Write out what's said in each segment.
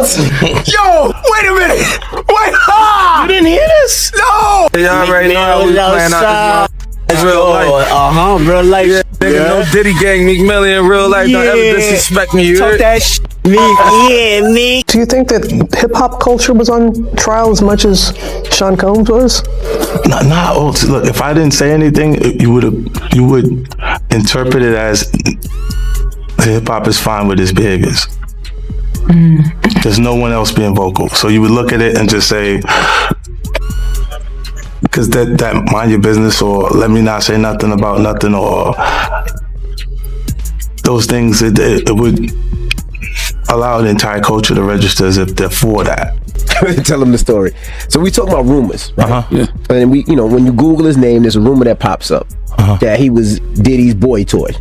Miles? Yo, wait a minute. Wait, You didn't hear this? No! You already know we playing out this real life. Real life. Nigga, no Diddy gang, Meek Mill in real life. Don't ever disrespect me, you Talk heard? that Meek. Do you think that hip-hop culture was on trial as much as Sean Combs was? Look, if I didn't say anything, you would interpret it as hip-hop is fine with his behaviors. There's no one else being vocal. So you would look at it and just say, because that mind your business, or let me not say nothing about nothing, or those things, it would allow the entire culture to register as if they're for that. Tell them the story. So we talk about rumors, right? Yeah. And we, when you Google his name, there's a rumor that pops up that he was Diddy's boy toy.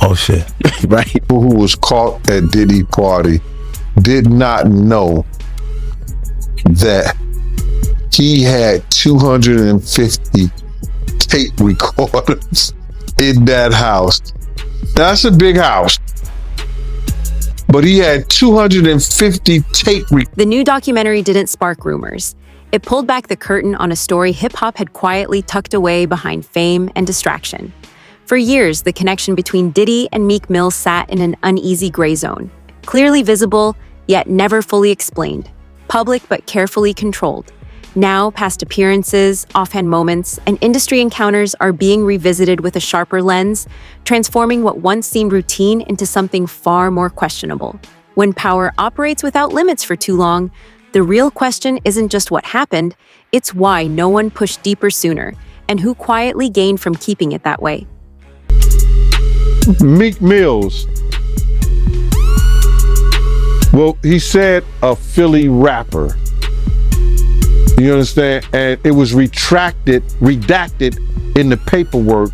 Oh shit. Right? People who was caught at Diddy party did not know that he had 250 tape recorders in that house. That's a big house. But he had 250 tape recorders. The new documentary didn't spark rumors. It pulled back the curtain on a story hip-hop had quietly tucked away behind fame and distraction. For years, the connection between Diddy and Meek Mill sat in an uneasy gray zone, clearly visible, yet never fully explained, public but carefully controlled. Now, past appearances, offhand moments, and industry encounters are being revisited with a sharper lens, transforming what once seemed routine into something far more questionable. When power operates without limits for too long, the real question isn't just what happened, it's why no one pushed deeper sooner, and who quietly gained from keeping it that way. Meek Mills. Well, he said a Philly rapper. You understand? And it was redacted in the paperwork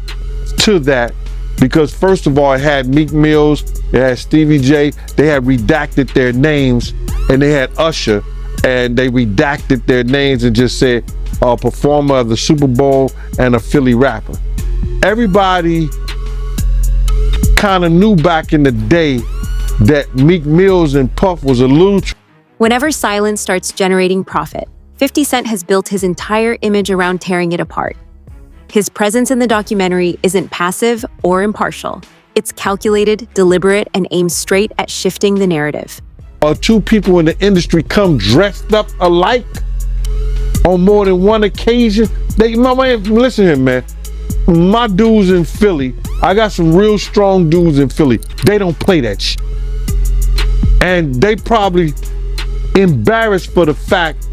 to that, because first of all, it had Meek Mills, it had Stevie J, they had redacted their names, and they had Usher, and they redacted their names and just said a performer of the Super Bowl and a Philly rapper. Everybody kind of knew back in the day that Meek Mills and Puff was a little... Whenever silence starts generating profit, 50 Cent has built his entire image around tearing it apart. His presence in the documentary isn't passive or impartial. It's calculated, deliberate, and aimed straight at shifting the narrative. Two people in the industry come dressed up alike on more than one occasion. Listen here, man. My dudes in Philly, I got some real strong dudes in Philly. They don't play that shit. And they probably embarrassed for the fact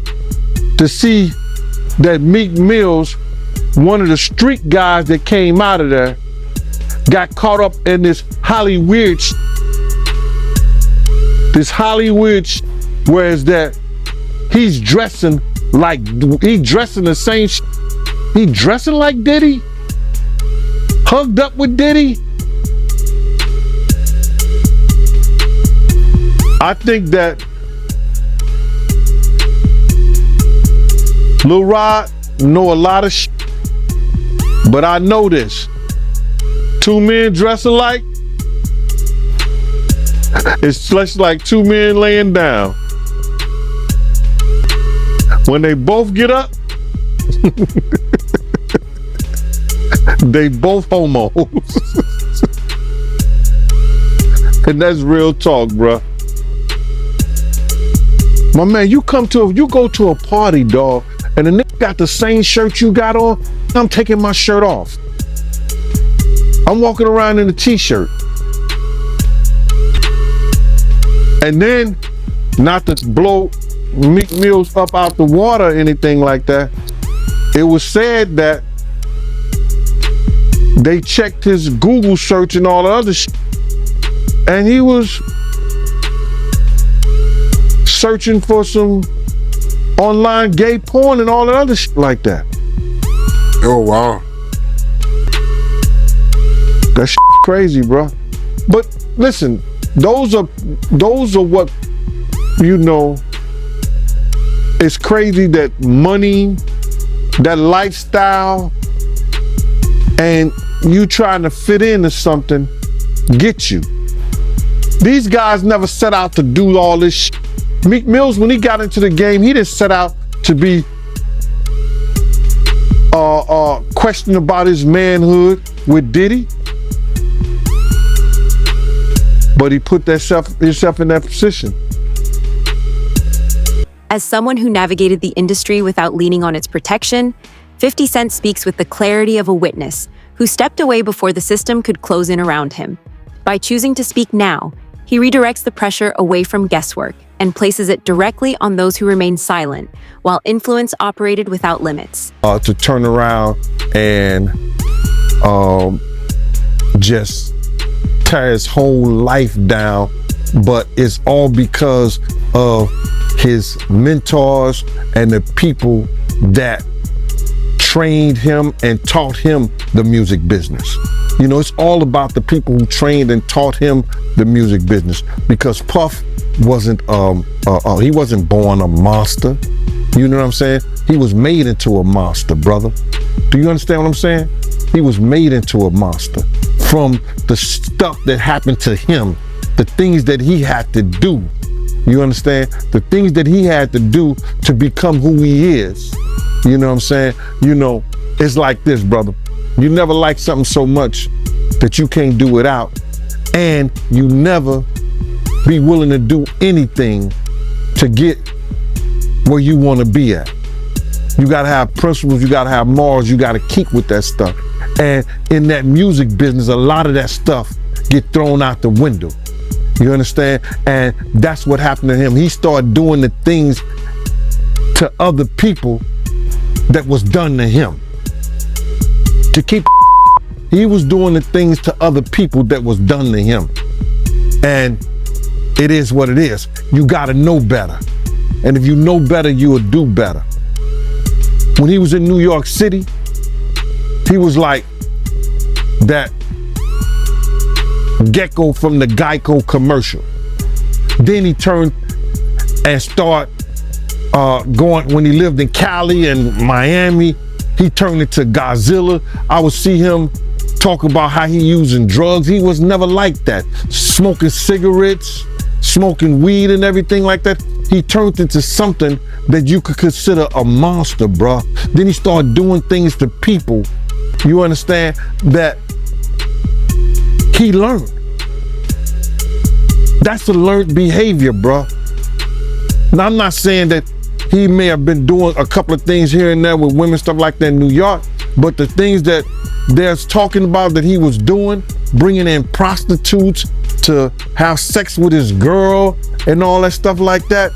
to see that Meek Mills, one of the street guys that came out of there, got caught up in this Hollywood whereas that he's dressing like, he dressing the same he dressing like Diddy, hugged up with Diddy. I think that Lil Rod know a lot of shit, but I know this. Two men dress alike, it's just like two men laying down. When they both get up, they both homos. And that's real talk, bruh. My man, you go to a party, dog, and the nigga got the same shirt you got on, I'm taking my shirt off. I'm walking around in a t-shirt. And then, not to blow Meek Mills up out the water or anything like that, it was said that they checked his Google search and all the other shit, and he was searching for some online gay porn and all that other shit like that. Oh, wow. That shit crazy, bro. But listen, those are what, it's crazy that money, that lifestyle, and you trying to fit into something get you. These guys never set out to do all this shit. Meek Mills, when he got into the game, he didn't set out to be questioning about his manhood with Diddy. But he put himself in that position. As someone who navigated the industry without leaning on its protection, 50 Cent speaks with the clarity of a witness who stepped away before the system could close in around him. By choosing to speak now, he redirects the pressure away from guesswork and places it directly on those who remain silent, while influence operated without limits. To turn around and just tear his whole life down, but it's all because of his mentors and the people that trained him and taught him the music business. You know, it's all about the people who trained and taught him the music business, because Puff wasn't he wasn't born a monster. You know what I'm saying? He was made into a monster, brother. Do you understand what I'm saying? He was made into a monster from the stuff that happened to him, the things that he had to do. You understand? The things that he had to do to become who he is. You know what I'm saying? You know, it's like this, brother. You never like something so much that you can't do it out, and you never be willing to do anything to get where you want to be at. You gotta have principles, you gotta have morals, you gotta keep with that stuff. And in that music business, a lot of that stuff get thrown out the window. You understand? And that's what happened to him. He started doing the things to other people that was done to him. To keep, he was doing the things to other people that was done to him. And it is what it is. You gotta know better. And if you know better, you will do better. When he was in New York City, he was like that gecko from the Geico commercial. Then he turned and started going, when he lived in Cali and Miami, he turned into Godzilla. I would see him talk about how he using drugs. He was never like that. Smoking cigarettes, smoking weed and everything like that. He turned into something that you could consider a monster, bruh. Then he started doing things to people, you understand, that he learned. That's a learned behavior, bruh. Now, I'm not saying that he may have been doing a couple of things here and there with women, stuff like that in New York, but the things that they're talking about that he was doing, bringing in prostitutes to have sex with his girl and all that stuff like that,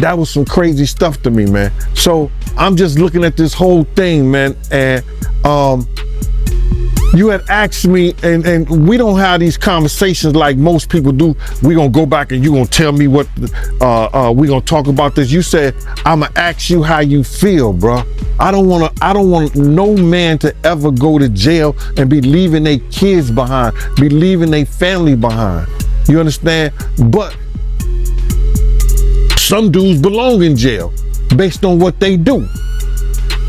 that was some crazy stuff to me, man. So I'm just looking at this whole thing, man, and you had asked me, and we don't have these conversations like most people do. We're gonna go back and you're gonna tell me what, we're gonna talk about this. You said, I'ma ask you how you feel, bro. I don't want no man to ever go to jail and be leaving their kids behind, be leaving their family behind. You understand? But some dudes belong in jail based on what they do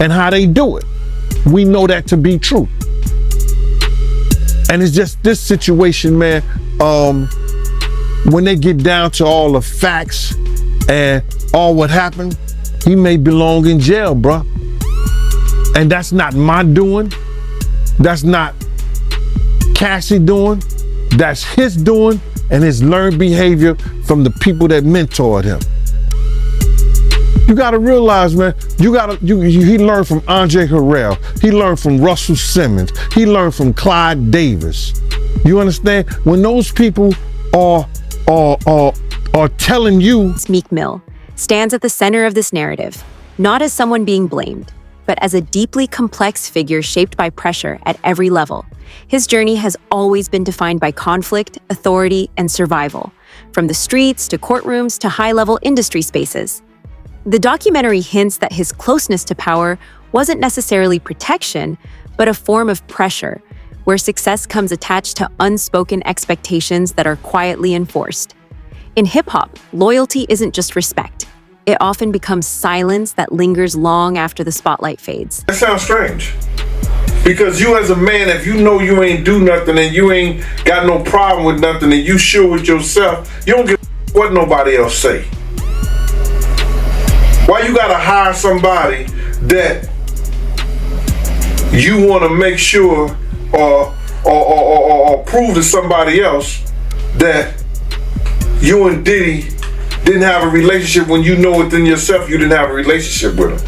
and how they do it. We know that to be true. And it's just this situation, man, when they get down to all the facts and all what happened, he may belong in jail, bruh. And that's not my doing. That's not Cassie doing. That's his doing and his learned behavior from the people that mentored him. You gotta realize, man, he learned from Andre Harrell. He learned from Russell Simmons. He learned from Clyde Davis. You understand? When those people are telling you. Meek Mill stands at the center of this narrative, not as someone being blamed, but as a deeply complex figure shaped by pressure at every level. His journey has always been defined by conflict, authority, and survival, from the streets to courtrooms to high-level industry spaces. The documentary hints that his closeness to power wasn't necessarily protection, but a form of pressure, where success comes attached to unspoken expectations that are quietly enforced. In hip-hop, loyalty isn't just respect. It often becomes silence that lingers long after the spotlight fades. That sounds strange. Because you as a man, if you know you ain't do nothing and you ain't got no problem with nothing and you sure with yourself, you don't give what nobody else say? Why you gotta hire somebody that you want to make sure or prove to somebody else that you and Diddy didn't have a relationship when you know within yourself you didn't have a relationship with him?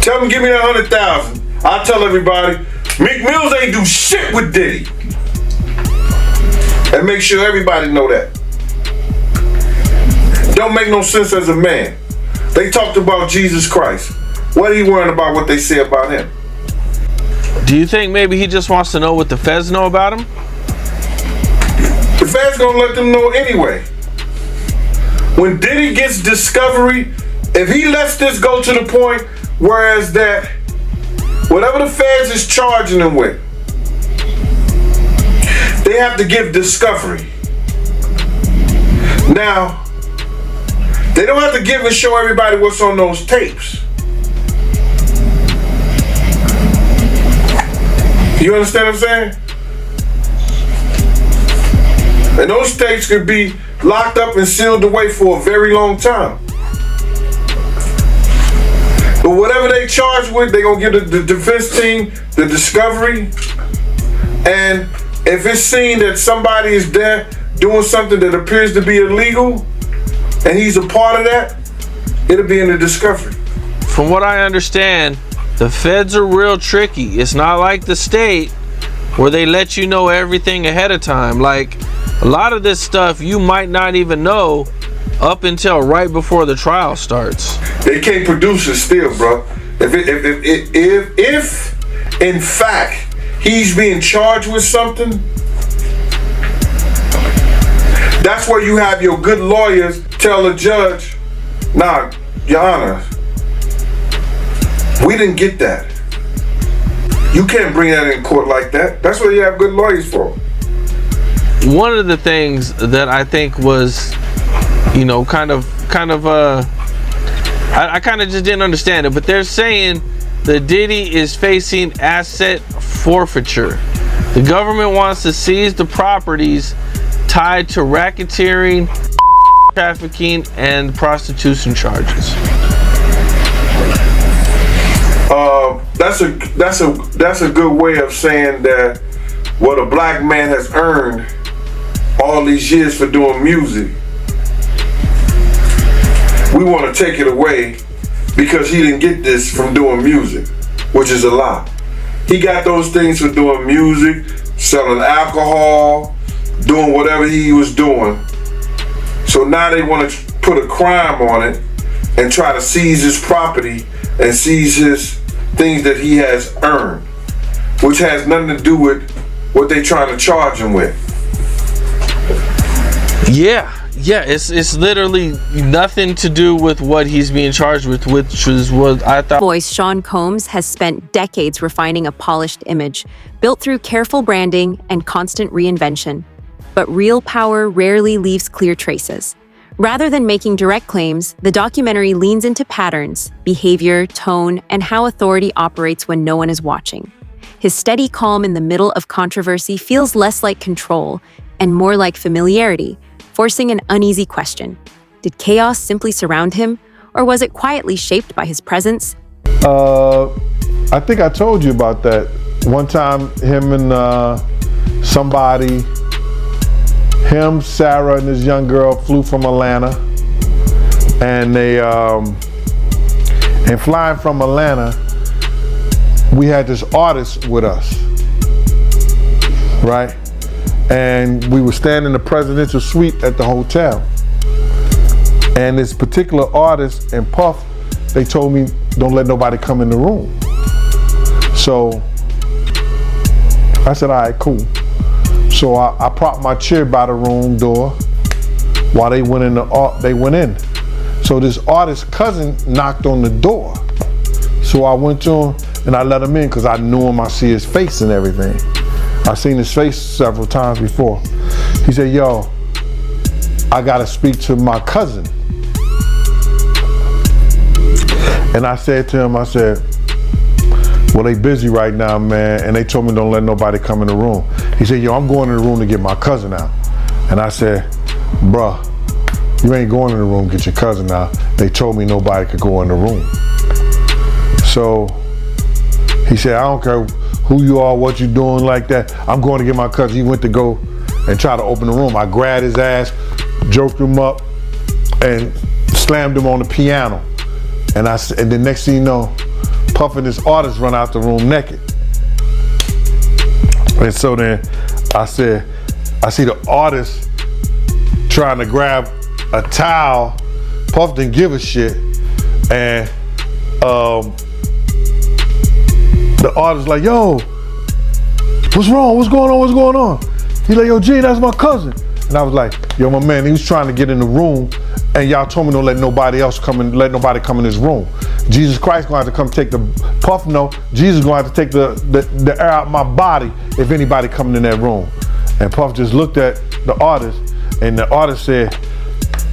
Tell him, give me that 100,000. I'll tell everybody, Meek Mills ain't do shit with Diddy. And make sure everybody know that. Don't make no sense as a man. They talked about Jesus Christ. What are you worrying about what they say about him? Do you think maybe he just wants to know what the feds know about him? The feds gonna let them know anyway. When Diddy gets discovery, if he lets this go to the point whereas that whatever the feds is charging him with, they have to give discovery. Now, they don't have to give and show everybody what's on those tapes. You understand what I'm saying? And those tapes could be locked up and sealed away for a very long time. But whatever they charge with, they're gonna give the defense team the discovery. And if it's seen that somebody is there doing something that appears to be illegal, and he's a part of that, it'll be in the discovery. From what I understand, the feds are real tricky. It's not like the state where they let you know everything ahead of time. Like, a lot of this stuff you might not even know up until right before the trial starts. They can't produce it still, bro. If in fact he's being charged with something, that's where you have your good lawyers tell the judge, nah, Your Honor, we didn't get that. You can't bring that in court like that. That's what you have good lawyers for. One of the things that I think was, you know, I kind of just didn't understand it, but they're saying that Diddy is facing asset forfeiture. The government wants to seize the properties tied to racketeering, trafficking, and prostitution charges. That's a good way of saying that what a black man has earned all these years for doing music, we want to take it away because he didn't get this from doing music, which is a lie. He got those things for doing music, selling alcohol, doing whatever he was doing. So now they want to put a crime on it and try to seize his property and seize his things that he has earned, which has nothing to do with what they're trying to charge him with. Yeah, it's literally nothing to do with what he's being charged with, which is what I thought. Voice Sean Combs has spent decades refining a polished image, built through careful branding and constant reinvention. But real power rarely leaves clear traces. Rather than making direct claims, the documentary leans into patterns, behavior, tone, and how authority operates when no one is watching. His steady calm in the middle of controversy feels less like control and more like familiarity, forcing an uneasy question. Did chaos simply surround him, or was it quietly shaped by his presence? I think I told you about that. One time, him and somebody, him, Sarah, and this young girl flew from Atlanta, and they, and flying from Atlanta, we had this artist with us, right? And we were staying in the presidential suite at the hotel. And this particular artist and Puff, they told me, don't let nobody come in the room. So I said, all right, cool. So I propped my chair by the room door while they went in. So this artist's cousin knocked on the door. So I went to him and I let him in because I knew him, I see his face and everything. I seen his face several times before. He said, yo, I gotta speak to my cousin. And I said to him, I said, well, they busy right now, man, and they told me don't let nobody come in the room. He said, yo, I'm going in the room to get my cousin out. And I said, bruh, You ain't going in the room, get your cousin out. They told me nobody could go in the room. So he said, I don't care who you are, what you doing like that. I'm going to get my cousin. He went to go and try to open the room. I grabbed his ass, joked him up, and slammed him on the piano. And the next thing you know, Puff and his artist run out the room naked. And so then I said, I see the artist trying to grab a towel. Puff didn't give a shit. And the artist like, yo, what's wrong? What's going on? What's going on? He like, yo, G, that's my cousin. And I was like, yo, my man, he was trying to get in the room, and y'all told me don't let nobody else come in, let nobody come in his room. Jesus Christ gonna have to come take the Puff. No, Jesus gonna have to take the air out my body if anybody coming in that room. And Puff just looked at the artist, and the artist said,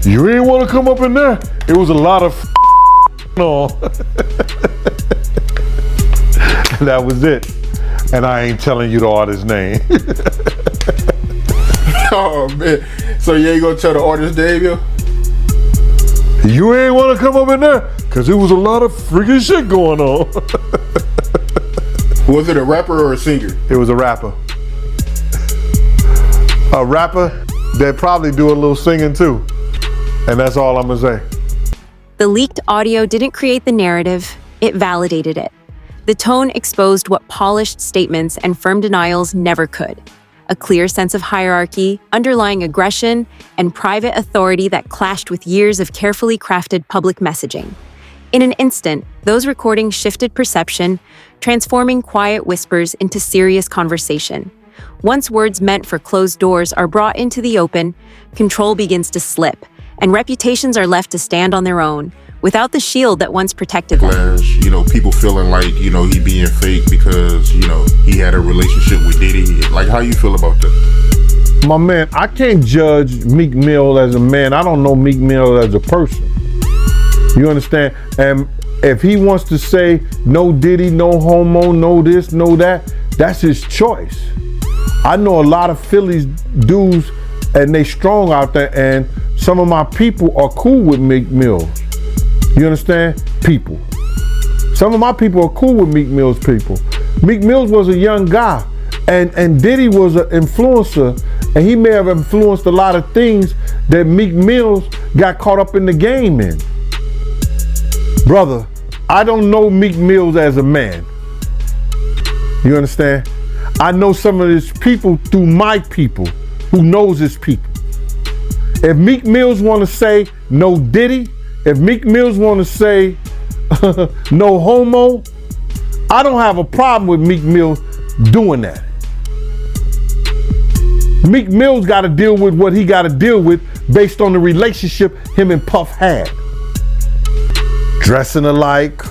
you ain't want to come up in there. It was a lot of on. And that was it. And I ain't telling you the artist's name. Oh man. So you ain't gonna tell the artist name, yo? You ain't want to come up in there because it was a lot of freaking shit going on. Was it a rapper or a singer? It was a rapper. A rapper that probably do a little singing too. And that's all I'm gonna say. The leaked audio didn't create the narrative, it validated it. The tone exposed what polished statements and firm denials never could. A clear sense of hierarchy, underlying aggression, and private authority that clashed with years of carefully crafted public messaging. In an instant, those recordings shifted perception, transforming quiet whispers into serious conversation. Once words meant for closed doors are brought into the open, control begins to slip, and reputations are left to stand on their own, without the shield that once protected them. You know, people feeling like, you know, he being fake because, you know, he had a relationship with Diddy. Like, how you feel about that? My man, I can't judge Meek Mill as a man. I don't know Meek Mill as a person. You understand? And if he wants to say no Diddy, no homo, no this, no that, that's his choice. I know a lot of Phillies dudes and they strong out there, and some of my people are cool with Meek Mill. You understand? People. Some of my people are cool with Meek Mill's people. Meek Mills was a young guy, and Diddy was an influencer, and he may have influenced a lot of things that Meek Mills got caught up in the game in. Brother, I don't know Meek Mills as a man. You understand? I know some of his people through my people who knows his people. If Meek Mills want to say no Diddy, if Meek Mills want to say no homo, I don't have a problem with Meek Mill doing that. Meek Mill's got to deal with what he got to deal with based on the relationship him and Puff had. Dressing alike,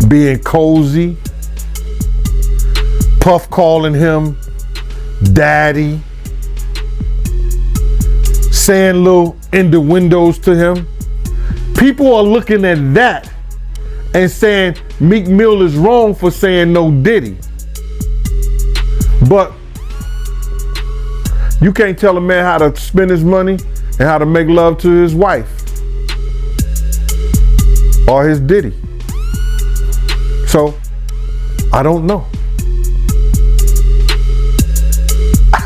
being cozy, Puff calling him daddy, saying little innuendos to him. People are looking at that and saying Meek Mill is wrong for saying no Diddy. But you can't tell a man how to spend his money and how to make love to his wife or his Diddy. So, I don't know.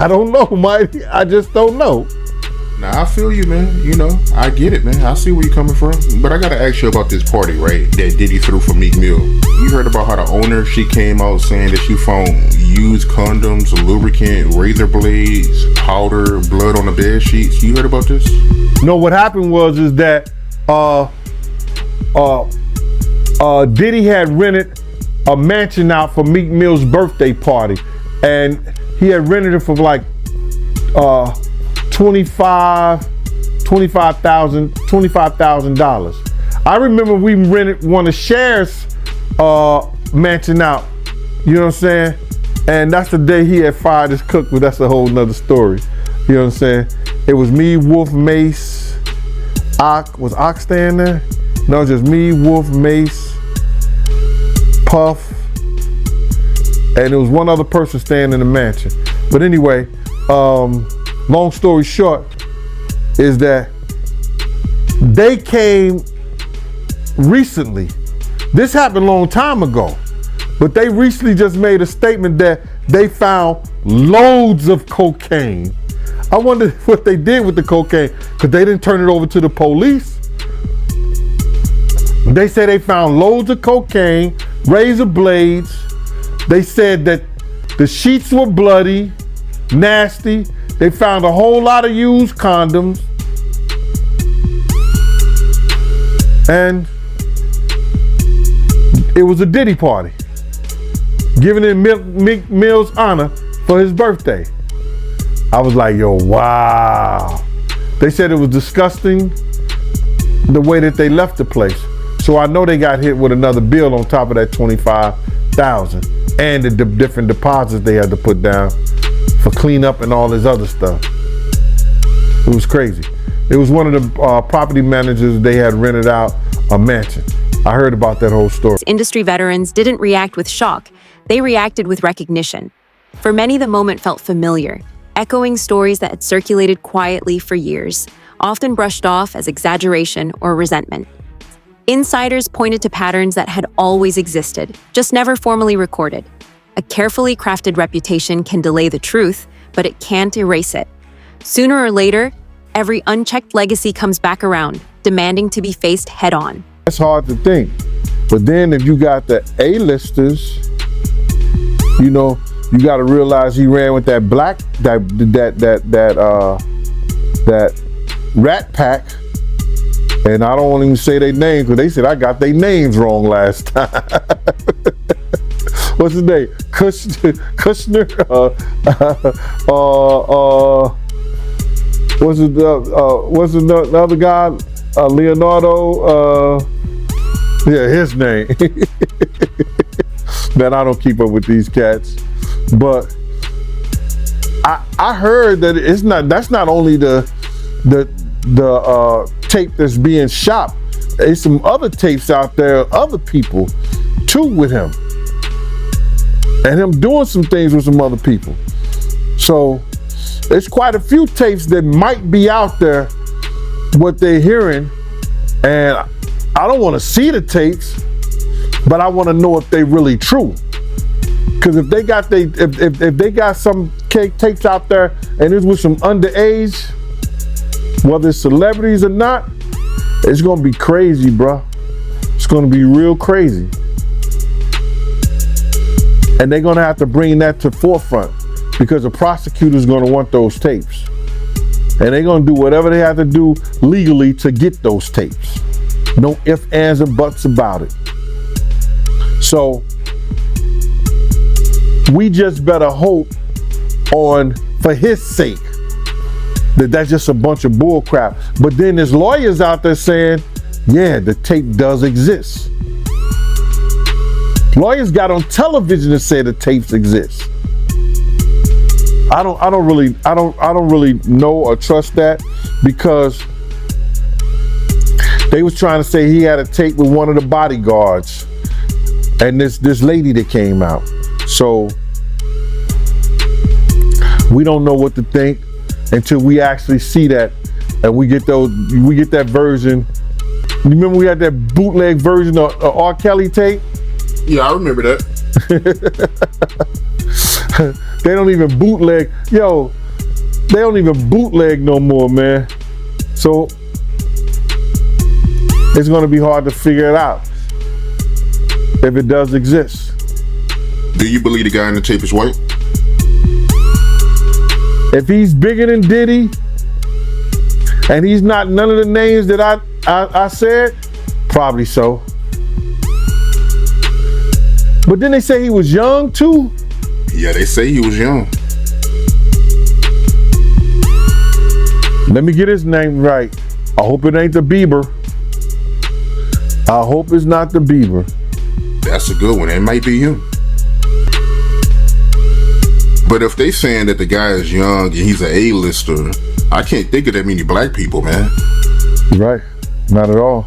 I don't know, Mike. I just don't know. Nah, I feel you, man. You know, I get it, man. I see where you're coming from. But I gotta ask you about this party, right, that Diddy threw for Meek Mill. You heard about how the owner, she came out saying that she found used condoms, lubricant, razor blades, powder, blood on the bed sheets. You heard about this? No, what happened is that Diddy had rented a mansion out for Meek Mill's birthday party, and he had rented it for like $25,000. I remember we rented one of Cher's mansion out. You know what I'm saying? And that's the day he had fired his cook, but that's a whole nother story. You know what I'm saying? It was me, Wolf, Mace, was Ock staying there? No, just me, Wolf, Mace, Puff, and there was one other person staying in the mansion. But anyway, long story short, is that they came recently. This happened a long time ago, but they recently just made a statement that they found loads of cocaine. I wonder what they did with the cocaine, because they didn't turn it over to the police. They say they found loads of cocaine, razor blades. They said that the sheets were bloody, nasty. They found a whole lot of used condoms. And it was a Diddy party, giving in Meek Mill's honor for his birthday. I was like, yo, wow. They said it was disgusting the way that they left the place. So I know they got hit with another bill on top of that $25,000 and the different deposits they had to put down for cleanup and all this other stuff. It was crazy. It was one of the property managers, they had rented out a mansion. I heard about that whole story. Industry veterans didn't react with shock. They reacted with recognition. For many, the moment felt familiar, echoing stories that had circulated quietly for years, often brushed off as exaggeration or resentment. Insiders pointed to patterns that had always existed, just never formally recorded. A carefully crafted reputation can delay the truth, but it can't erase it. Sooner or later, every unchecked legacy comes back around, demanding to be faced head-on. That's hard to think. But then if you got the A-listers, you know, you got to realize he ran with that that Rat Pack. And I don't even say their names, because they said I got their names wrong last time. What's his name? Kushner? What's the other guy? Leonardo? Yeah, his name. Man, I don't keep up with these cats. But I heard that that's not only the tape that's being shopped. There's some other tapes out there, other people too with him. And him doing some things with some other people. So there's quite a few tapes that might be out there, what they're hearing. And I don't want to see the tapes, but I want to know if they really true. Because if they got if they got some tapes out there and it's with some underage, whether it's celebrities or not, it's gonna be crazy, bro. It's gonna be real crazy. And they're gonna have to bring that to forefront, because the prosecutor's gonna want those tapes. And they're gonna do whatever they have to do legally to get those tapes. No ifs, ands, and buts about it. So we just better hope for his sake, that's just a bunch of bull crap. But then there's lawyers out there saying, yeah, the tape does exist. Lawyers got on television to say the tapes exist. I don't really know or trust that, because they was trying to say he had a tape with one of the bodyguards and this lady that came out. So we don't know what to think until we actually see that, and we get that version. You remember we had that bootleg version of R. Kelly tape? Yeah, I remember that. They don't even bootleg. Yo, they don't even bootleg no more, man. So it's gonna be hard to figure it out if it does exist. Do you believe the guy in the tape is white? If he's bigger than Diddy and he's not none of the names that I said, probably so. But then they say he was young too. Yeah, they say he was young. Let me get his name right. I hope it ain't the Bieber. I hope it's not the Bieber. That's a good one. It might be him. But if they saying that the guy is young and he's an A-lister, I can't think of that many black people, man. Right. Not at all.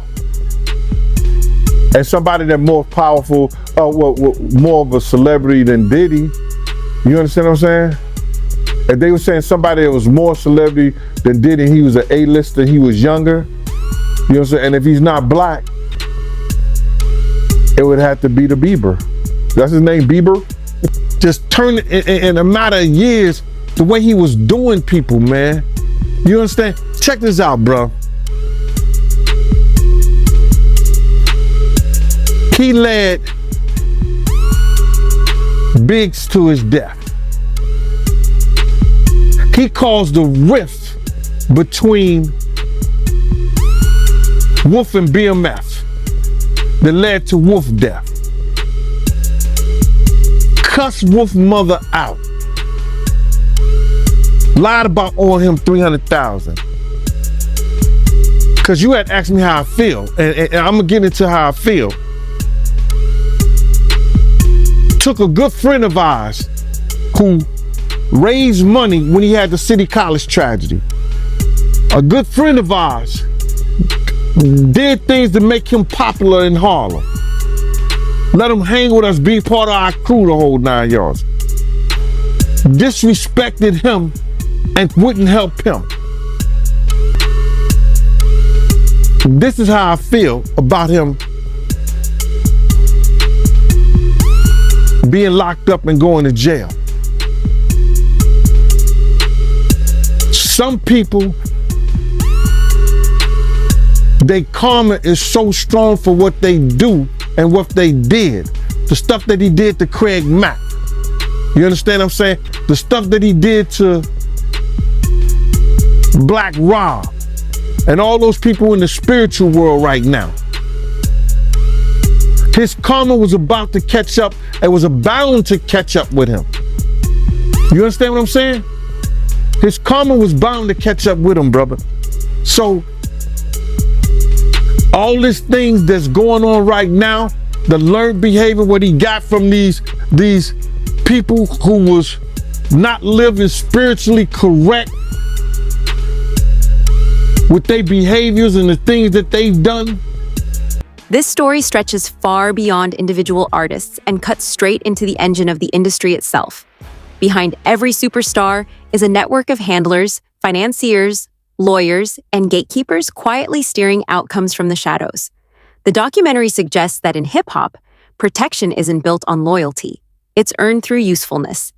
And somebody that more powerful, more of a celebrity than Diddy. You understand what I'm saying? If they were saying somebody that was more celebrity than Diddy, he was an A-lister, he was younger, you know what I'm saying? And if he's not black, it would have to be the Bieber. That's his name, Bieber? Just turn it in a matter of years, the way he was doing people, man. You understand? Check this out, bro. He led Biggs to his death. He caused a rift between Wolf and BMF that led to Wolf death. Cussed Wolf mother out. Lied about owing him $300,000. Cause you had asked me how I feel, and I'm gonna get into how I feel. Took a good friend of ours who raised money when he had the City College tragedy. A good friend of ours did things to make him popular in Harlem. Let him hang with us, be part of our crew the whole 9 yards. Disrespected him and wouldn't help him. This is how I feel about him being locked up and going to jail. Some people, their karma is so strong for what they do and what they did. The stuff that he did to Craig Mack. You understand what I'm saying? The stuff that he did to Black Rob and all those people in the spiritual world right now. His karma was about to catch up. It was bound to catch up with him. You understand what I'm saying? His karma was bound to catch up with him, brother. So all these things that's going on right now, the learned behavior, what he got from these people who was not living spiritually correct with their behaviors and the things that they've done. This story stretches far beyond individual artists and cuts straight into the engine of the industry itself. Behind every superstar is a network of handlers, financiers, lawyers, and gatekeepers quietly steering outcomes from the shadows. The documentary suggests that in hip-hop, protection isn't built on loyalty. It's earned through usefulness.